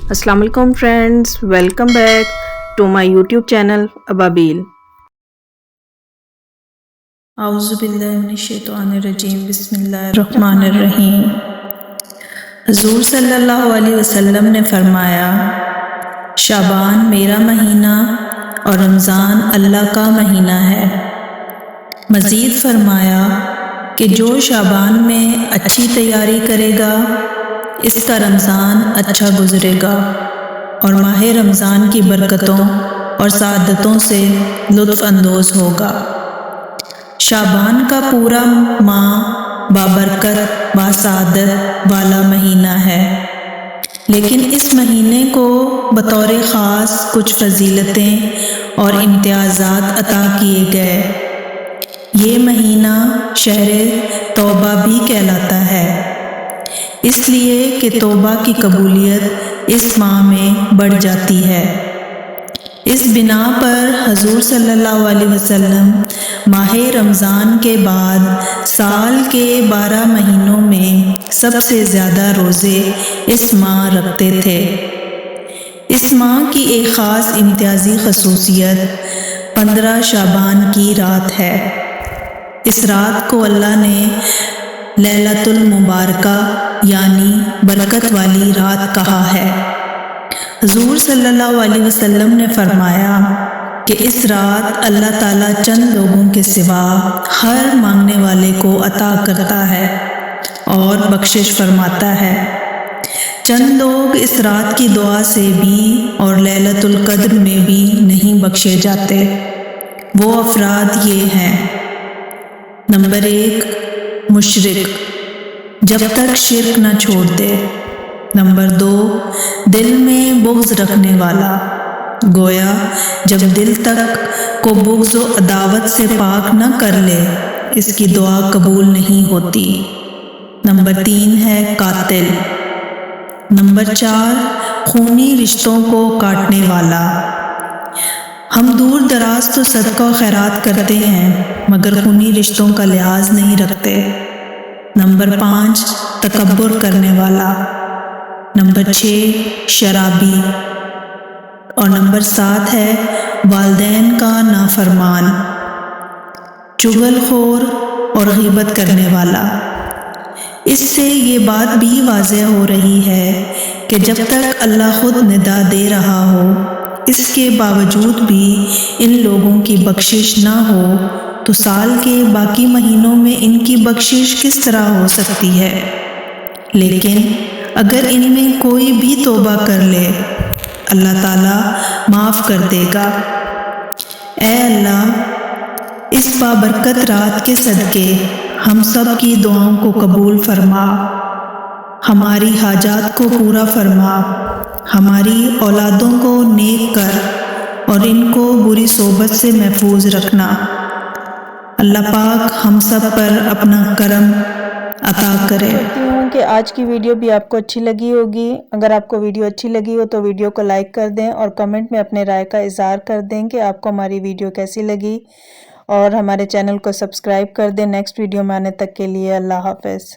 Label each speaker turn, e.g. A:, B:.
A: السلام علیکم friends, welcome back to my YouTube channel Ababeel.
B: اعوذ باللہ من الشیطان الرجیم، بسم اللہ الرحمن الرحیم۔ حضور صلی اللہ علیہ وسلم نے فرمایا، شعبان میرا مہینہ اور رمضان اللہ کا مہینہ ہے۔ مزید فرمایا کہ جو شعبان میں اچھی تیاری کرے گا اس کا رمضان اچھا گزرے گا اور ماہ رمضان کی برکتوں اور سعادتوں سے لطف اندوز ہوگا۔ شعبان کا پورا ماہ بابرکت باسعادت والا مہینہ ہے، لیکن اس مہینے کو بطور خاص کچھ فضیلتیں اور امتیازات عطا کیے گئے۔ یہ مہینہ شہر توبہ بھی کہلاتا ہے، اس لیے کہ توبہ کی قبولیت اس ماہ میں بڑھ جاتی ہے۔ اس بنا پر حضور صلی اللہ علیہ وسلم ماہ رمضان کے بعد سال کے 12 مہینوں میں سب سے زیادہ روزے اس ماہ رکھتے تھے۔ اس ماہ کی ایک خاص امتیازی خصوصیت 15 شعبان کی رات ہے۔ اس رات کو اللہ نے لیلۃ المبارکہ یعنی برکت والی رات کہا ہے۔ حضور صلی اللہ علیہ وسلم نے فرمایا کہ اس رات اللہ تعالیٰ چند لوگوں کے سوا ہر مانگنے والے کو عطا کرتا ہے اور بخشش فرماتا ہے۔ چند لوگ اس رات کی دعا سے بھی اور لیلۃ القدر میں بھی نہیں بخشے جاتے۔ وہ افراد یہ ہیں: نمبر 1، مشرک، جب تک شرک نہ چھوڑ دے۔ نمبر 2، دل میں بغض رکھنے والا، گویا جب دل تک کو بغض و عداوت سے پاک نہ کر لے اس کی دعا قبول نہیں ہوتی۔ نمبر 3 ہے قاتل۔ نمبر 4، خونی رشتوں کو کاٹنے والا۔ ہم دور دراز تو صدقہ و خیرات کرتے ہیں مگر خونی رشتوں کا لحاظ نہیں رکھتے۔ نمبر 5، تکبر کرنے والا۔ نمبر 6، شرابی۔ اور نمبر 7 ہے والدین کا نافرمان، چغل خور اور غیبت کرنے والا۔ اس سے یہ بات بھی واضح ہو رہی ہے کہ جب تک اللہ خود ندا دے رہا ہو اس کے باوجود بھی ان لوگوں کی بخشش نہ ہو تو سال کے باقی مہینوں میں ان کی بخشش کس طرح ہو سکتی ہے؟ لیکن اگر ان میں کوئی بھی توبہ کر لے اللہ تعالیٰ معاف کر دے گا۔ اے اللہ، اس بابرکت رات کے صدقے ہم سب کی دعاؤں کو قبول فرما، ہماری حاجات کو پورا فرما، ہماری اولادوں کو نیک کر اور ان کو بری صحبت سے محفوظ رکھنا۔ اللہ پاک ہم سب پر اپنا کرم عطا کرے۔
A: کرتی ہوں کہ آج کی ویڈیو بھی آپ کو اچھی لگی ہوگی۔ اگر آپ کو ویڈیو اچھی لگی ہو تو ویڈیو کو لائک کر دیں اور کمنٹ میں اپنے رائے کا اظہار کر دیں کہ آپ کو ہماری ویڈیو کیسی لگی، اور ہمارے چینل کو سبسکرائب کر دیں۔ نیکسٹ ویڈیو میں آنے تک کے لیے اللہ حافظ۔